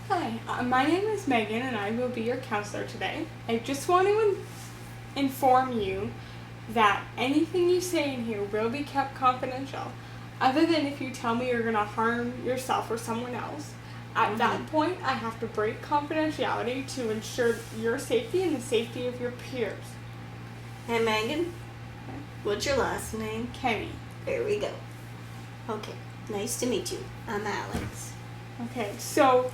Hi, my name is Megan and I will be your counselor today. I just want to inform you that anything you say in here will be kept confidential, other than if you tell me you're going to harm yourself or someone else. At that point, I have to break confidentiality to ensure your safety and the safety of your peers. Hey Megan, what's your last name? Kenny. There we go. Okay, nice to meet you. I'm Alex. Okay, so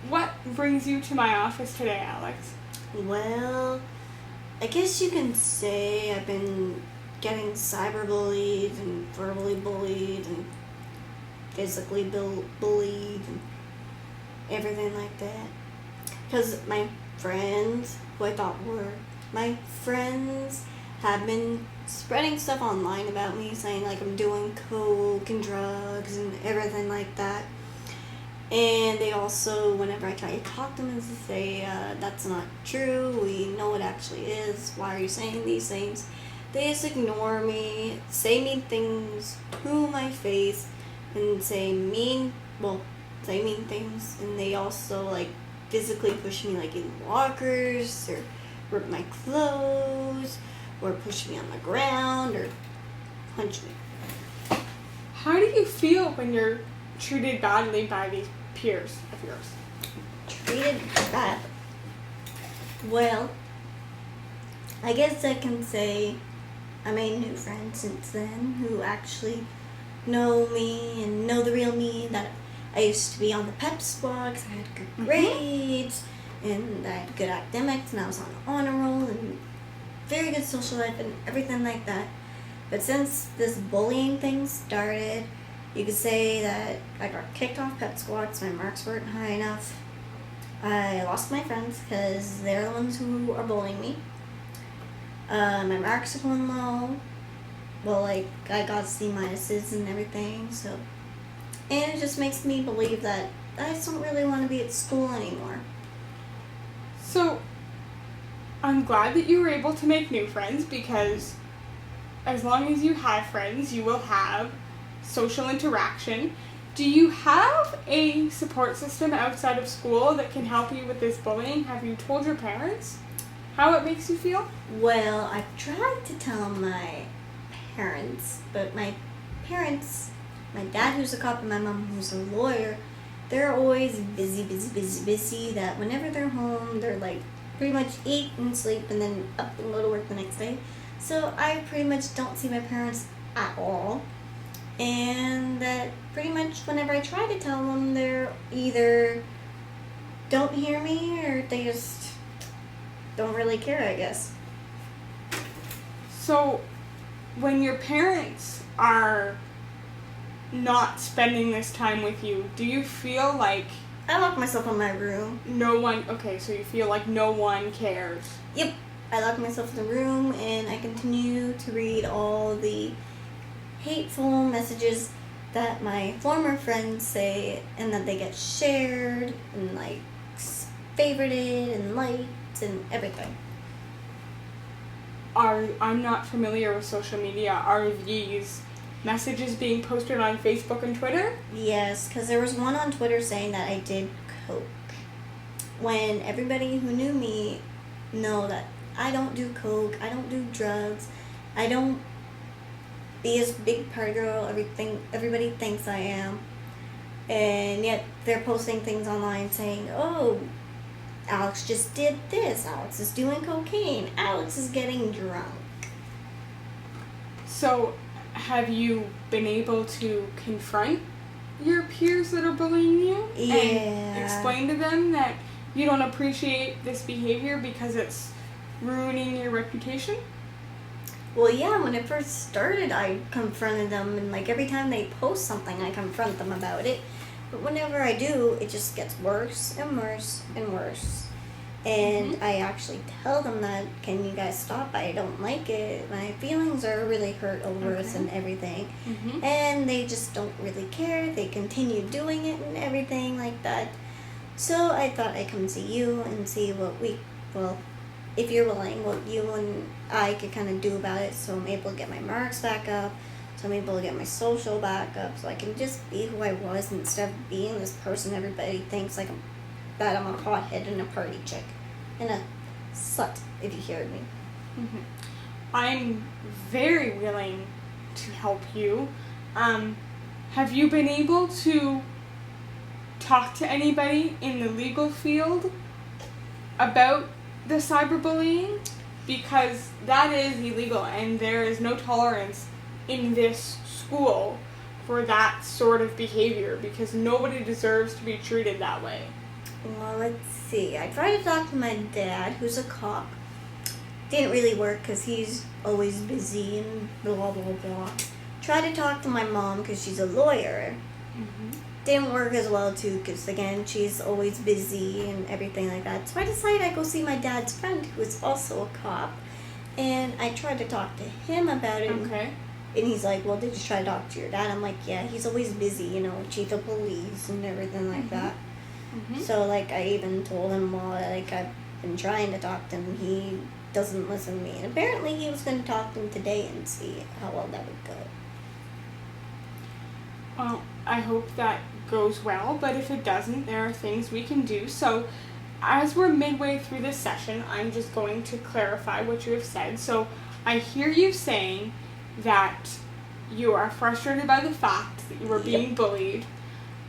what brings you to my office today, Alex? Well, I guess you can say I've been getting cyberbullied and verbally bullied and physically bullied and everything like that. Because my friends, who I thought were my friends, have been spreading stuff online about me, saying like I'm doing coke and drugs and everything like that. And they also, whenever I try to talk to them, they say, that's not true, we know it actually is, why are you saying these things? They just ignore me, say mean things to my face, and say mean things, and they also like physically push me like in lockers, or rip my clothes, or push me on the ground, or punch me. How do you feel when you're treated badly by these peers of yours? Treated bad? Well, I guess I can say I made new friends since then who actually know me and know the real me, that I used to be on the pep squads, I had good grades, and I had good academics, and I was on an honor roll, and very good social life, and everything like that. But since this bullying thing started, you could say that I got kicked off pep squads, my marks weren't high enough. I lost my friends because they're the ones who are bullying me. My marks are going low. Well, like, I got C minuses and everything, so. And it just makes me believe that I just don't really want to be at school anymore. So, I'm glad that you were able to make new friends, because as long as you have friends, you will have social interaction. Do you have a support system outside of school that can help you with this bullying? Have you told your parents how it makes you feel? Well, I've tried to tell my parents, but my parents, my dad who's a cop and my mom who's a lawyer, they're always busy, that whenever they're home, they're like pretty much eat and sleep and then up and go to work the next day. So I pretty much don't see my parents at all. And that pretty much whenever I try to tell them, they're either don't hear me or they just don't really care, I guess. So, when your parents are not spending this time with you, do you feel like I lock myself in my room. so you feel like no one cares? Yep. I lock myself in the room and I continue to read all the hateful messages that my former friends say, and that they get shared and like favorited and liked and everything. I'm not familiar with social media. Are these messages being posted on Facebook and Twitter? Yes, because there was one on Twitter saying that I did coke, when everybody who knew me know that I don't do coke, I don't do drugs, I don't be as big party girl everybody thinks I am. And yet they're posting things online saying, oh, Alex just did this, Alex is doing cocaine, Alex is getting drunk. So, have you been able to confront your peers that are bullying you? Yeah. And explain to them that you don't appreciate this behavior because it's ruining your reputation? Well, yeah, when it first started, I confronted them, and like every time they post something, I confront them about it. But whenever I do, it just gets worse and worse and worse. And I actually tell them that, can you guys stop? I don't like it. My feelings are really hurt over this and everything. And they just don't really care. They continue doing it and everything like that. So I thought I'd come see you and see what if you're willing, what you and I could kind of do about it, so I'm able to get my marks back up, So I'm able to get my social back up so I can just be who I was instead of being this person everybody thinks that I'm a pothead and a party chick. And a slut, if you heard me. Mm-hmm. I'm very willing to help you. Have you been able to talk to anybody in the legal field about the cyberbullying? Because that is illegal and there is no tolerance in this school for that sort of behavior because nobody deserves to be treated that way. Well, let's see. I tried to talk to my dad, who's a cop. Didn't really work because he's always busy and blah, blah, blah. Tried to talk to my mom because she's a lawyer. Mm-hmm. Didn't work as well, too, because, again, she's always busy and everything like that. So I decided I'd go see my dad's friend, who is also a cop. And I tried to talk to him about it. Okay. And he's like, well, did you try to talk to your dad? I'm like, yeah, he's always busy, chief of police and everything like that. Mm-hmm. So, I even told him, well, I've been trying to talk to him. He doesn't listen to me. And apparently he was going to talk to him today and see how well that would go. Well, I hope that goes well, but if it doesn't, there are things we can do. So, as we're midway through this session, I'm just going to clarify what you have said. So, I hear you saying that you are frustrated by the fact that you were being bullied.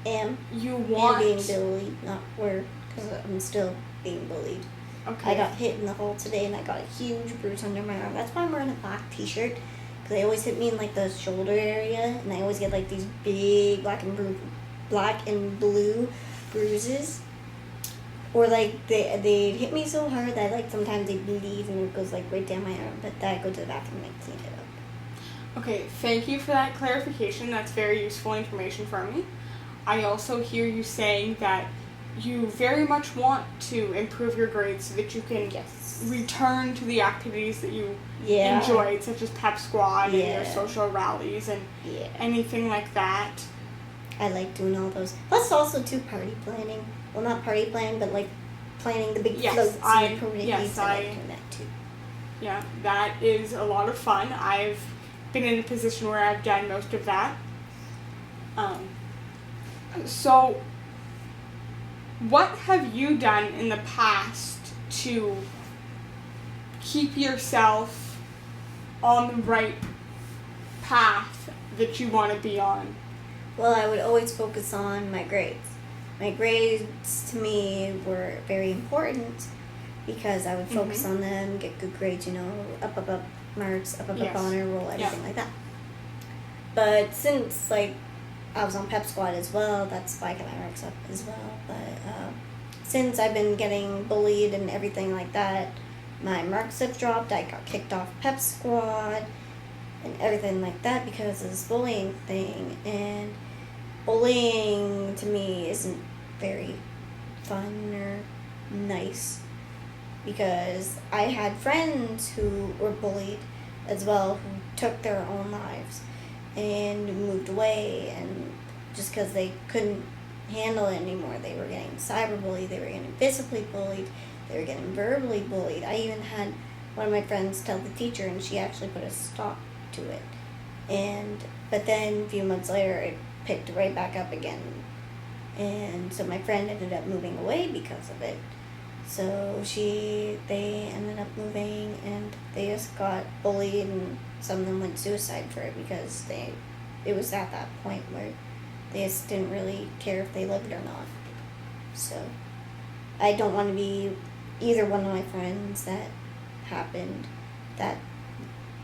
And you want... And being bullied, not where, because I'm still being bullied. Okay. I got hit in the hole today and I got a huge bruise under my arm. That's why I'm wearing a black t-shirt. Because they always hit me in the shoulder area. And I always get these big black and blue bruises. Or they'd hit me so hard that sometimes they bleed and it goes right down my arm. But then I go to the bathroom and I clean it up. Okay, thank you for that clarification. That's very useful information for me. I also hear you saying that you very much want to improve your grades so that you can return to the activities that you enjoyed, such as pep squad and your social rallies and anything like that. I like doing all those. Plus also party planning. Well, not party planning, but planning the big floats and the parades. I like doing that too. Yeah, that is a lot of fun. I've been in a position where I've done most of that. So, what have you done in the past to keep yourself on the right path that you want to be on? Well, I would always focus on my grades. My grades to me were very important because I would focus on them, get good grades, up, marks, up, honor roll, everything like that. But since, I was on pep squad as well, that's why I got my marks up as well. But since I've been getting bullied and everything like that, my marks have dropped. I got kicked off pep squad and everything like that because of this bullying thing. And bullying to me isn't very fun or nice because I had friends who were bullied as well who took their own lives and moved away, and just because they couldn't handle it anymore. They were getting cyberbullied, they were getting physically bullied, they were getting verbally bullied. I even had one of my friends tell the teacher, and she actually put a stop to it. But then a few months later, it picked right back up again. And so my friend ended up moving away because of it. So they ended up moving, and they just got bullied, and some of them went suicide for it because it was at that point where they just didn't really care if they lived or not. So I don't want to be either one of my friends that happened that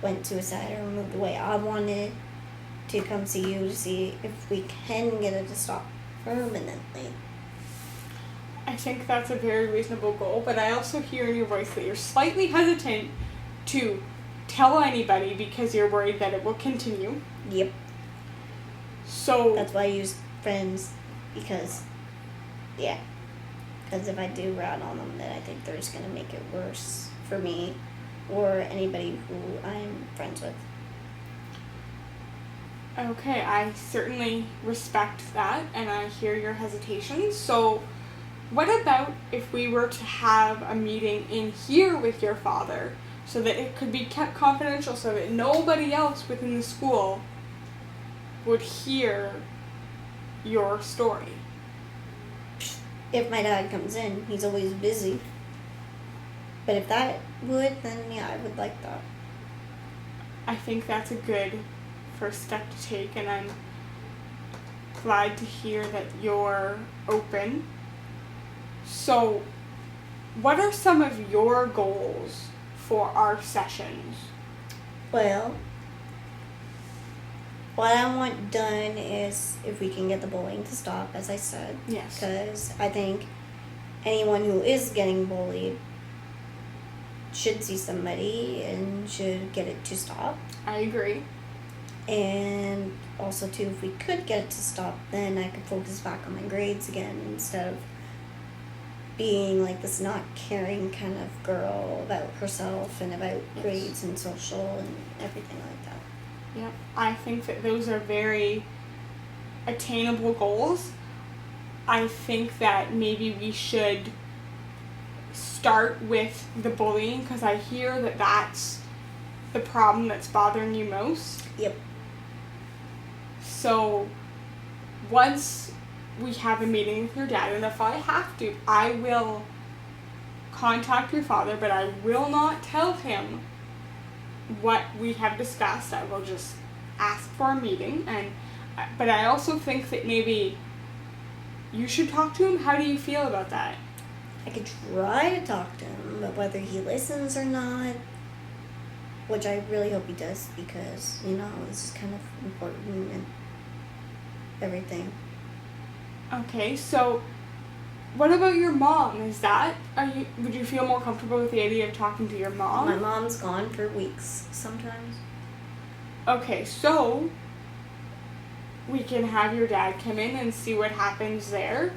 went suicide or moved away. I wanted to come see you to see if we can get it to stop permanently. I think that's a very reasonable goal, but I also hear in your voice that you're slightly hesitant to tell anybody because you're worried that it will continue. Yep. So that's why I use friends, because if I do rat on them, then I think they're just going to make it worse for me or anybody who I'm friends with. Okay, I certainly respect that, and I hear your hesitations. So what about if we were to have a meeting in here with your father so that it could be kept confidential so that nobody else within the school would hear your story? If my dad comes in, he's always busy. But if that would, then yeah, I would like that. I think that's a good first step to take, and I'm glad to hear that you're open. So, what are some of your goals for our sessions? Well, what I want done is if we can get the bullying to stop, as I said. Yes. Because I think anyone who is getting bullied should see somebody and should get it to stop. I agree. And also, too, if we could get it to stop, then I could focus back on my grades again instead of being like this not caring kind of girl about herself and about grades and social and everything like that. Yeah, I think that those are very attainable goals. I think that maybe we should start with the bullying, because I hear that that's the problem that's bothering you most. Yep. So once we have a meeting with your dad, and if I have to, I will contact your father, but I will not tell him what we have discussed. I will just ask for a meeting, but I also think that maybe you should talk to him. How do you feel about that? I could try to talk to him, but whether he listens or not, which I really hope he does, because, this is kind of important and everything. Okay, so what about your mom? Would you feel more comfortable with the idea of talking to your mom? My mom's gone for weeks sometimes. Okay, so we can have your dad come in and see what happens there.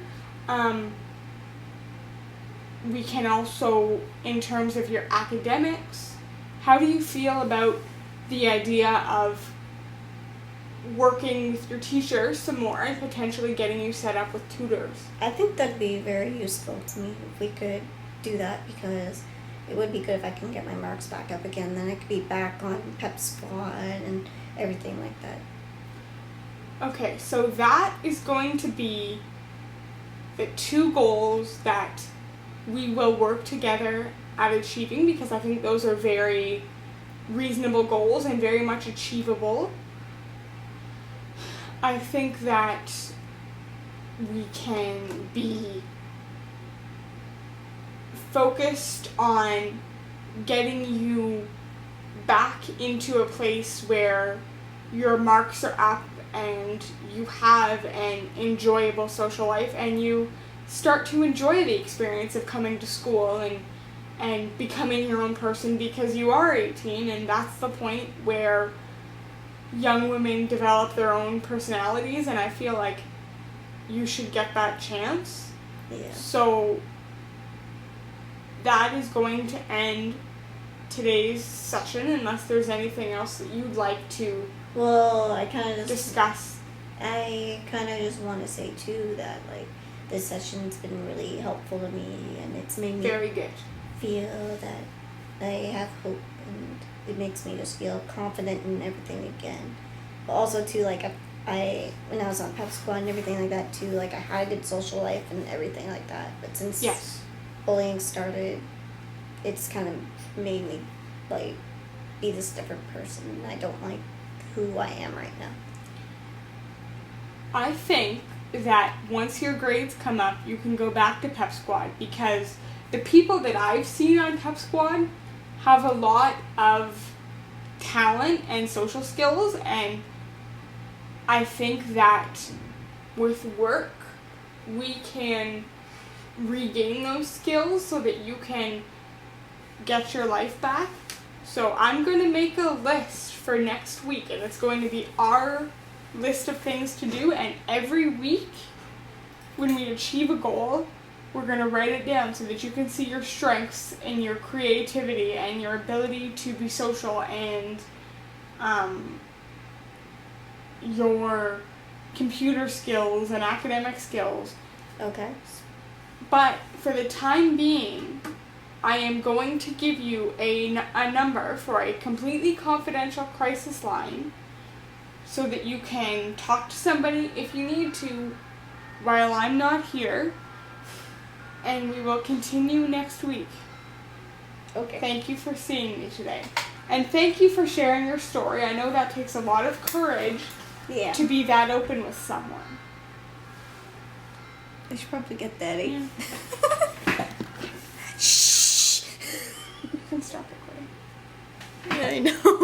We can also, in terms of your academics, how do you feel about the idea of working with your teacher some more and potentially getting you set up with tutors? I think that'd be very useful to me if we could do that, because it would be good if I can get my marks back up again. Then I could be back on pep squad and everything like that. Okay, so that is going to be the two goals that we will work together at achieving, because I think those are very reasonable goals and very much achievable. I think that we can be focused on getting you back into a place where your marks are up and you have an enjoyable social life and you start to enjoy the experience of coming to school and becoming your own person, because you are 18, and that's the point where young women develop their own personalities, and I feel like you should get that chance. Yeah. So that is going to end today's session, unless there's anything else that you'd like to discuss. I kind of just want to say too that this session's been really helpful to me, and it's made me very good feel that I have hope, and it makes me just feel confident in everything again. But also too, I when I was on pep squad and everything like that too, I had a good social life and everything like that. But since bullying started, it's kind of made me be this different person, and I don't like who I am right now. I think that once your grades come up, you can go back to pep squad, because the people that I've seen on pep squad have a lot of talent and social skills, and I think that with work we can regain those skills so that you can get your life back. So I'm going to make a list for next week, and it's going to be our list of things to do, and every week when we achieve a goal, we're going to write it down so that you can see your strengths and your creativity and your ability to be social and your computer skills and academic skills. Okay. But for the time being, I am going to give you a number for a completely confidential crisis line so that you can talk to somebody if you need to while I'm not here. And we will continue next week. Okay. Thank you for seeing me today. And thank you for sharing your story. I know that takes a lot of courage to be that open with someone. I should probably get Daddy. Yeah. Shh. You can stop recording. Yeah, I know.